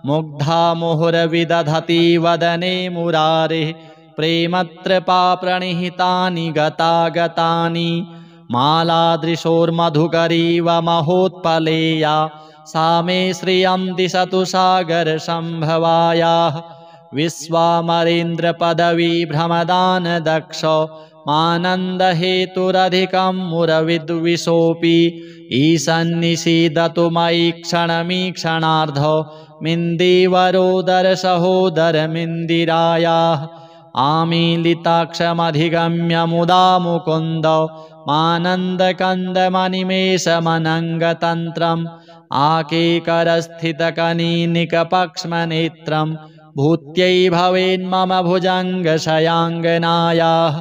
मुग्धा मुहुर्विदधति वदने मुरारिः प्रेमत्रपाप्रणिहितानि गतागतानि मालादृशोर्मधुकरीव महोत्पलेया सा मे श्रियं दिशतु सागरसम्भवायाः विश्वामरेन्द्रपदवी भ्रमदानदक्ष मानन्दहेतुरधिकं मुरविद्विषोऽपि ईशन्निषीदतु मयि क्षणमीक्षणार्धो मिन्दीवरोदरसहोदरमिन्दिरायाः आमीलिताक्षमधिगम्य मुदा मुकुन्द मानन्दकन्दमनिमेषमनङ्गतन्त्रम् आकेकरस्थितकनीनिकपक्ष्मनेत्रं भूत्यै भवेन्मम भुजङ्गशयाङ्गनायाः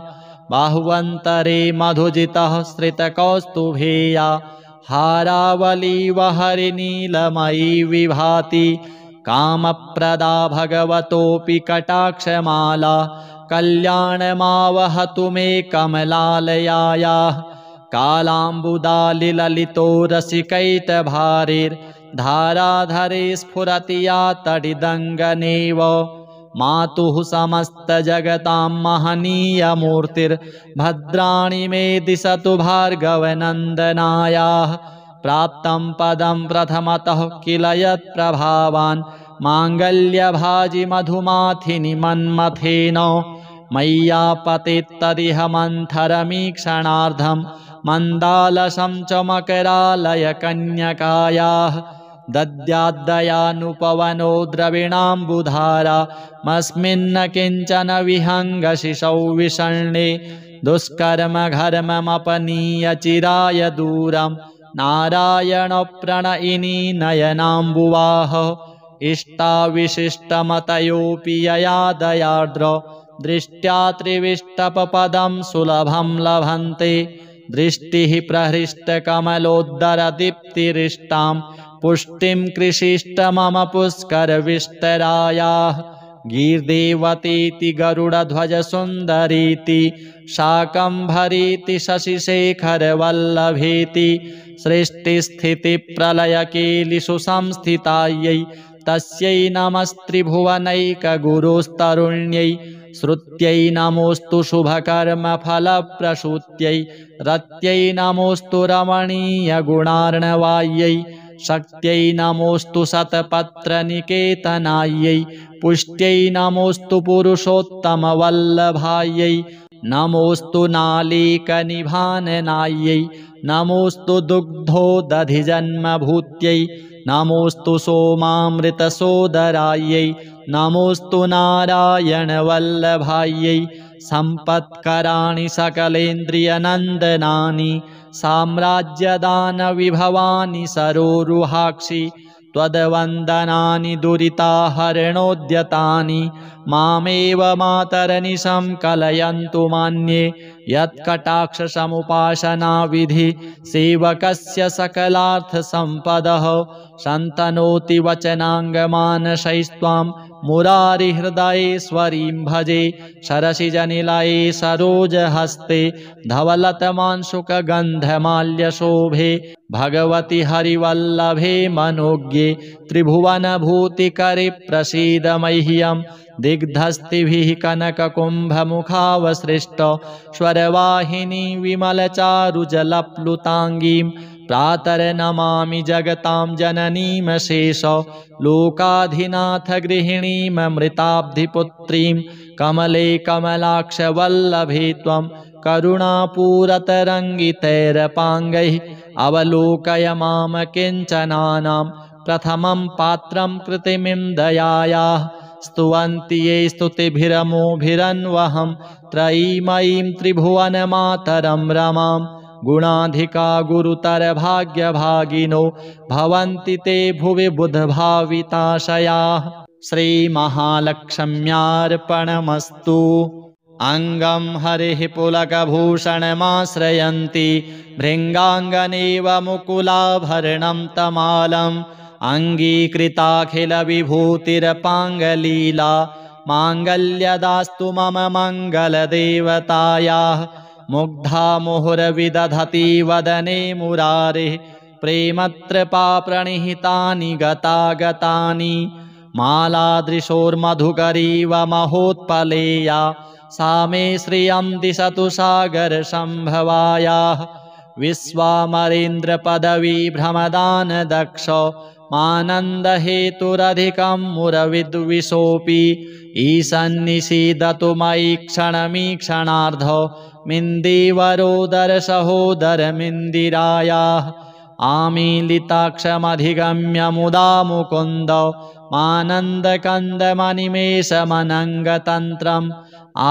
बाह्वन्तरे मधुजितः श्रितकौस्तुभेया हारावलीव हरिनीलमयी विभाति कामप्रदा भगवतोऽपि कटाक्षमाला कल्याणमावहतु मे कमलालयायाः कालाम्बुदालिललितो रसिकैटभारैर्धाराधरे स्फुरति या तडिदङ्गनेव मातुः समस्तजगतां महनीयमूर्तिर्भद्राणि मे दिशतु भार्गवनन्दनायाः प्राप्तं पदं प्रथमतः किल यत्प्रभावान् माङ्गल्यभाजि मधुमाथिनि मन्मथेन मय्यापतेत्तदिह मन्थरमीक्षणार्धं मन्दालसं च मकरालयकन्यकायाः दद्याद्दयानुपवनो द्रविणाम्बुधारा मस्मिन्न किञ्चन विहङ्गशिशौ विषण्णे दुष्कर्मघर्ममपनीय चिराय दूरं नारायणप्रणयिनी नयनाम्बुवाः इष्टाविशिष्टमतयोऽपि यया दयार्द्र दृष्ट्या त्रिविष्टपपदं सुलभं लभन्ते दृष्टिः प्रहृष्टकमलोद्धरदीप्तिरिष्टां पुष्टिं कृषिष्ट मम पुष्करविष्टरायाः गीर्देवतीति गरुडध्वजसुन्दरीति शाकम्भरीति शशिशेखरवल्लभेति सृष्टिस्थितिप्रलयकेलिषु संस्थितायै तस्यै नमस्त्रिभुवनैकगुरुस्तरुण्यै श्रुत्यै नमोऽस्तु शुभकर्मफलप्रसूत्यै रत्यै नमोऽस्तु रमणीयगुणार्णवायै शक्त्यै नमोऽस्तु शतपत्रनिकेतनायै पुष्ट्यै नमोऽस्तु पुरुषोत्तमवल्लभायै नमोऽस्तु नालीकनिभाननायै नमोऽस्तु दुग्धोदधिजन्मभूत्यै नमोऽस्तु सोमामृतसोदरायै नमोऽस्तु नारायणवल्लभायै सम्पत्कराणि सकलेन्द्रियनन्दनानि साम्राज्यदानविभवानि सरोरुहाक्षि त्वद्वन्दनानि दुरिताहरणोद्यतानि मामेव मातरनिशं कलयन्तु मान्ये यत्कटाक्षसमुपासनाविधि सेवकस्य सकलार्थसम्पदः सन्तनोति वचनाङ्गमानसैस्त्वां मुरारिहृदयेश्वरीं भजे सरसिजनिलये सरोजहस्ते धवलतमांशुकगन्धमाल्यशोभे भगवति हरिवल्लभे मनोज्ञे त्रिभुवनभूतिकरे प्रसीद मह्यं दिग्धस्तिभिः कनककुम्भमुखावसृष्ट स्वरवाहिनी विमलचारुजलप्लुताङ्गीं प्रातर्नमामि जगतां जननीं शेष लोकाधिनाथ गृहिणीममृताब्धिपुत्रीं कमले कमलाक्षवल्लभे त्वं करुणापूरतरङ्गितैरपाङ्गैः अवलोकय मां किञ्चनानां प्रथमं पात्रं कृतिमिं दयायाः स्तुवन्ति ये स्तुतिभिरमोभिरन्वहं त्रयीमयीं त्रिभुवनमातरं रमां गुणाधिका गुरुतरभाग्यभागिनो भवन्ति ते भुवि बुधभाविताशयाः श्रीमहालक्ष्म्यार्पणमस्तु। अङ्गं हरिः पुलकभूषणमाश्रयन्ति भृङ्गाङ्गनेव मुकुलाभरणं तमालम् अङ्गीकृताखिलविभूतिरपाङ्गलीला माङ्गल्यदास्तु मम मङ्गलदेवतायाः मुग्धा मुहुर्विदधति वदने मुरारिः प्रेमत्रपाप्रणिहितानि गतागतानि मालादृशोर्मधुकरीव महोत्पलेया सा मे श्रियं दिशतु सागरसम्भवायाः विश्वामरेन्द्रपदवी भ्रमदानदक्ष मानन्दहेतुरधिकं मुरविद्विषोऽपि ईशन्निषीदतु मयि क्षणमीक्षणार्धौ मिन्दीवरोदरसहोदरमिन्दिरायाः आमीलिताक्षमधिगम्य मुदा मुकुन्द मानन्दकन्दमनिमेषमनङ्गतन्त्रम्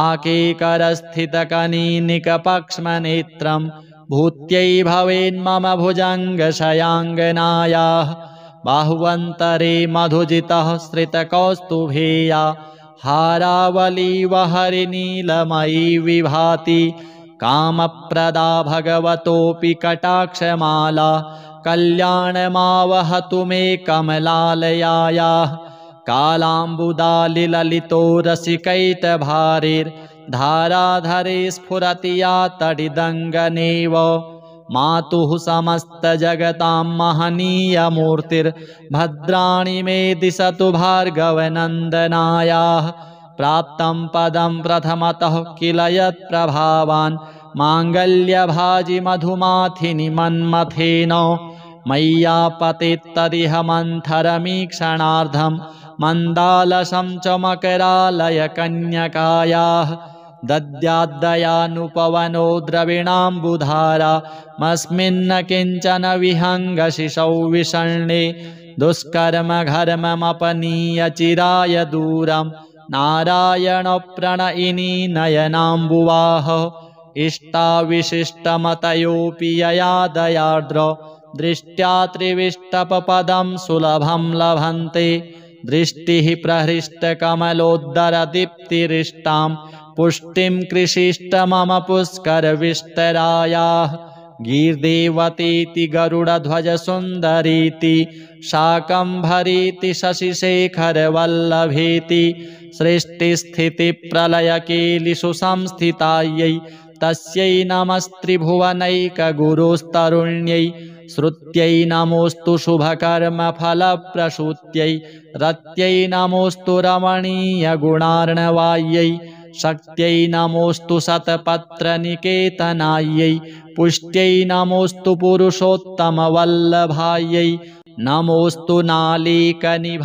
आकेकरस्थितकनीनिकपक्ष्मनेत्रं भूत्यै भवेन्मम भुजङ्गशयाङ्गनायाः बाहुवन्तरे मधुजितः श्रितकौस्तुभेया हारावलीव हरिनीलमयी विभाति कामप्रदा भगवतोऽपि कटाक्षमाला कल्याणमावहतु मे कमलालयायाः कालाम्बुदालिललितो रसिकैटभारेर्धाराधरे स्फुरति या तडिदङ्गनेव मातुः समस्तजगतां महनीयमूर्तिर्भद्राणि मे दिशतु भार्गवनन्दनायाः प्राप्तं पदं प्रथमतः किल यत्प्रभावान् माङ्गल्यभाजि मधुमाथिनि मन्मथेन मय्यापतेत्तदिह मन्थरमीक्षणार्धं मन्दालसं च मकरालयकन्यकायाः दद्याद्दयानुपवनो द्रविणाम्बुधारामस्मिन्न किञ्चन विहङ्गशिशौ विषण्णे दुष्कर्मघर्ममपनीय चिराय दूरं नारायणप्रणयिनी नयनाम्बुवाः इष्टाविशिष्टमतयोऽपि यया दयार्द्र दृष्ट्या त्रिविष्टपपदं सुलभं लभन्ते दृष्टिः प्रहृष्टकमलोद्धरदीप्तिरिष्टां पुष्टिं कृषिष्ट मम पुष्करविष्टरायाः गीर्देवतीति गरुडध्वजसुन्दरीति शाकम्भरीति शशिशेखरवल्लभेति सृष्टिस्थितिप्रलयकेलिषु संस्थितायै तस्यै नमस्त्रिभुवनैकगुरुस्तरुण्यै श्रुत्यै नमोऽस्तु शुभकर्मफलप्रसूत्यै रत्यै नमोऽस्तु रमणीयगुणार्णवायै शक्त्यै नमोऽस्तु शतपत्रनिकेतनायै पुष्ट्यै नमोऽस्तु पुरुषोत्तमवल्लभायै नमोऽस्तु नालीकनिभाननायै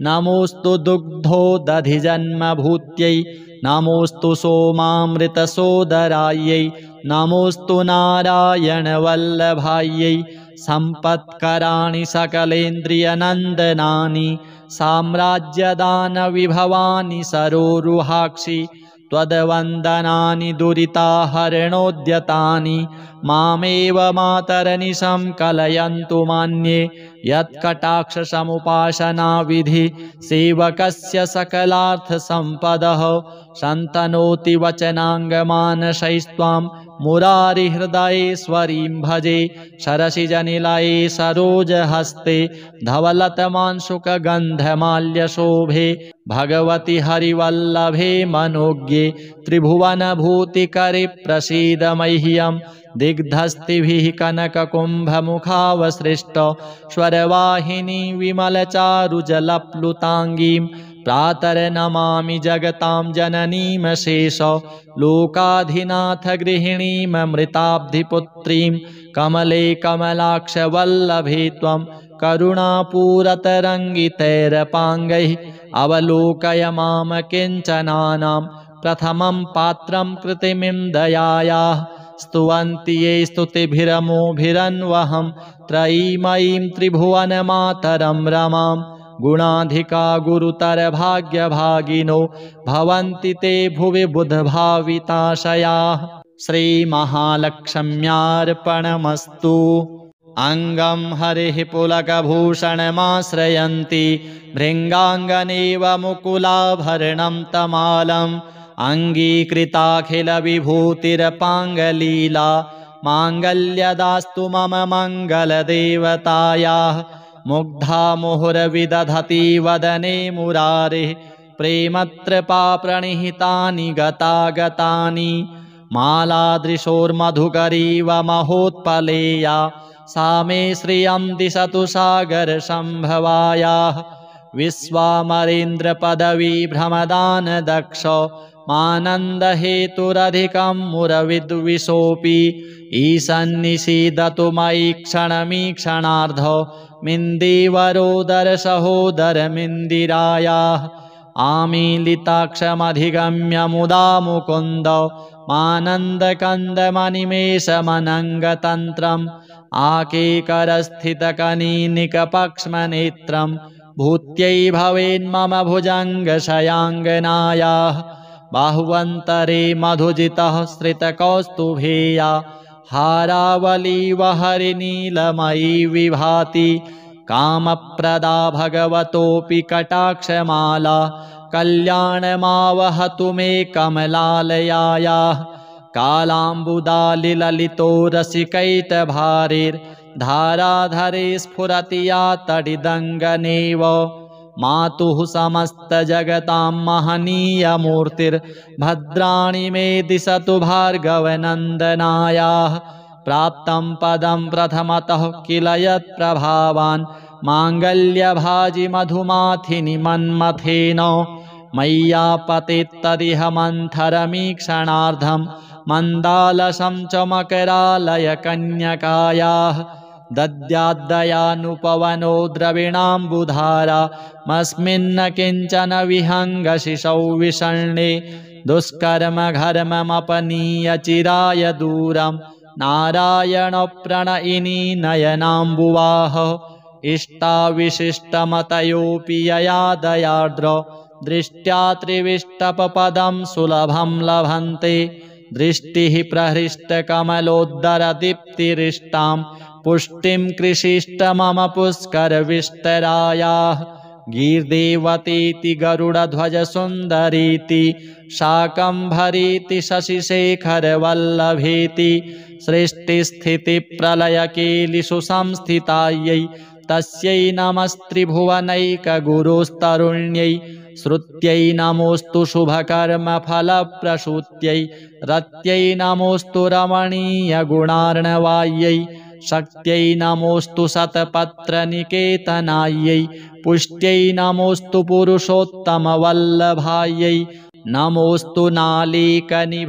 नमोऽस्तु दुग्धोदधिजन्मभूत्यै नमोऽस्तु सोमामृतसोदरायै नमोऽस्तु नारायणवल्लभायै सम्पत्कराणि सकलेन्द्रियनन्दनानि साम्राज्यदानविभवानि सरोरुहाक्षि त्वद्वन्दनानि दुरिताहरणोद्यतानि मामेव मातरनिशं कलयन्तु मान्ये यत्कटाक्षसमुपासनाविधि सेवकस्य सकलार्थसम्पदः सन्तनोति वचनाङ्गमानसैस्त्वां मुरारिहृदयेश्वरीं भजे सरसिजनिलये सरोजहस्ते धवलतमांशुकगन्धमाल्यशोभे भगवति हरिवल्लभे मनोज्ञे त्रिभुवनभूतिकरे प्रसीद मह्यं दिग्धस्तिभिः कनककुम्भमुखावसृष्ट स्वरवाहिनी विमलचारुजलप्लुताङ्गीं प्रातर्नमामि जगतां जननीं शेष लोकाधिनाथगृहिणीममृताब्धिपुत्रीं कमले कमलाक्षवल्लभे त्वं करुणापूरतरङ्गितैरपाङ्गैः अवलोकय मां किञ्चनानां प्रथमं पात्रं कृतिमिं दयायाः स्तुवन्ति ये स्तुतिभिरमोभिरन्वहं त्रयीमयीं त्रिभुवनमातरं रमां गुणाधिका गुरुतरभाग्यभागिनो भवन्ति ते भुवि बुधभाविताशयाः श्रीमहालक्ष्म्यार्पणमस्तु। अङ्गं हरिः पुलकभूषणमाश्रयन्ति भृङ्गाङ्गनेव मुकुलाभरणं तमालम् अङ्गीकृताखिलविभूतिरपाङ्गलीला माङ्गल्यदास्तु मम मङ्गलदेवतायाः मुग्धा मुहुर्विदधति वदने मुरारिः प्रेमत्रपाप्रणिहितानि गतागतानि मालादृशोर्मधुकरीव महोत्पलेया सा मे श्रियं दिशतु सागरसम्भवायाः विश्वामरेन्द्रपदवी भ्रमदानदक्ष मानन्दहेतुरधिकं मुरविद्विषोऽपि ईशन्निषीदतु मयि क्षणमीक्षणार्धो मिन्दीवरोदरसहोदरमिन्दिरायाः आमीलिताक्षमधिगम्य मुदा मुकुन्द मानन्दकन्दमनिमेषमनङ्गतन्त्रम् आकेकरस्थितकनीनिकपक्ष्मनेत्रं भूत्यै भवेन्मम भुजङ्गशयाङ्गनायाः बाहुवन्तरे मधुजितः श्रितकौस्तुभेया हारावलीव हरिनीलमयी विभाति कामप्रदा भगवतोऽपि कटाक्षमाला कल्याणमावहतु मे कमलालयायाः कालाम्बुदालिललितो रसिकैटभारेर्धाराधरे स्फुरति या तडिदङ्गनेव मातुः समस्तजगतां महनीयमूर्तिर्भद्राणि मे दिशतु भार्गवनन्दनायाः प्राप्तं पदं प्रथमतः किल यत्प्रभावान् माङ्गल्यभाजि मधुमाथिनि मन्मथेन मय्यापतेत्तदिह मन्थरमीक्षणार्धं मन्दालसं च मकरालयकन्यकायाः दद्याद्दयानुपवनो द्रविणाम्बुधारा मस्मिन्न किञ्चन विहङ्गशिशौ विषण्णे दुष्कर्मघर्ममपनीय चिराय दूरं नारायणप्रणयिनी नयनाम्बुवाः इष्टाविशिष्टमतयोऽपि यया दयार्द्र दृष्ट्या त्रिविष्टपपदं सुलभं लभन्ते दृष्टिः प्रहृष्टकमलोद्धरदीप्तिरिष्टां पुष्टिं कृषिष्ट मम पुष्करविष्टरायाः गीर्देवतीति गरुडध्वजसुन्दरीति शाकम्भरीति शशिशेखरवल्लभेति सृष्टिस्थितिप्रलयकेलिषु संस्थितायै तस्यै नमस्त्रिभुवनैकगुरुस्तरुण्यै श्रुत्यै नमोऽस्तु शुभकर्मफलप्रसूत्यै रत्यै नमोऽस्तु रमणीयगुणार्णवायै शक्त्यै नमोऽस्तु शतपत्रनिकेतनायै पुष्ट्यै नमोऽस्तु पुरुषोत्तमवल्लभायै नमोऽस्तु नालीकनिभाननायै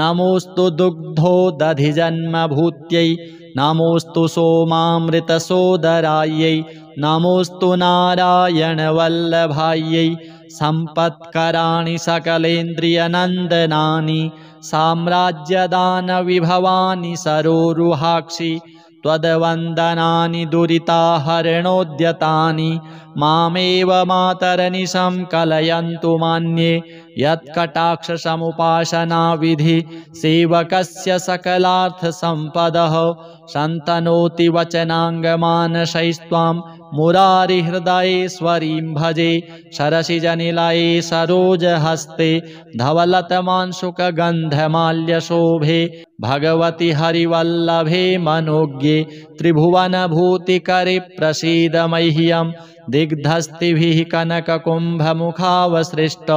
नमोऽस्तु दुग्धोदधिजन्मभूत्यै नमोऽस्तु सोमामृतसोदरायै नमोऽस्तु नारायणवल्लभायै सम्पत्कराणि सकलेन्द्रियनन्दनानि साम्राज्यदानविभवानि सरोरुहाक्षि त्वद्वन्दनानि दुरिताहरणोद्यतानि मामेव मातरनिशं कलयन्तु मान्ये यत्कटाक्षसमुपासनाविधि सेवकस्य सकलार्थसम्पदः शन्तनोति वचनाङ्गमानसैस्त्वां मुरारिहृदयेश्वरीं भजे सरसिजनिलये सरोजहस्ते धवलतमांशुकगन्धमाल्यशोभे भगवति हरिवल्लभे मनोज्ञे त्रिभुवनभूतिकरे प्रसीद मह्यं दिग्धस्तिभिः कनककुम्भमुखावसृष्ट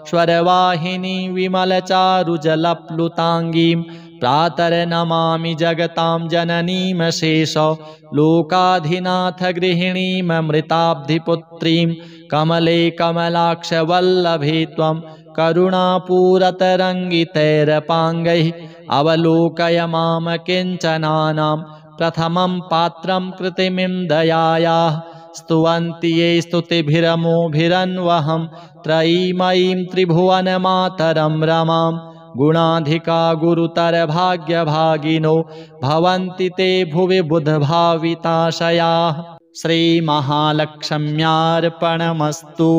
स्वरवाहिनी विमलचारुजलप्लुताङ्गीं प्रातर्नमामि जगतां जननीं शेष लोकाधिनाथ गृहिणीममृताब्धिपुत्रीं कमले कमलाक्षवल्लभे त्वं करुणापूरतरङ्गितैरपाङ्गैः अवलोकय माम किञ्चनानां प्रथमं पात्रं कृतिमिं दयायाः स्तुवन्ति ये स्तुतिभिरमोभिरन्वहं त्रयीमयीं त्रिभुवनमातरं रमां गुणाधिका गुरुतरभाग्यभागिनो भवन्ति ते भुवि बुधभाविताशयाः। श्रीमहालक्ष्म्यार्पणमस्तु।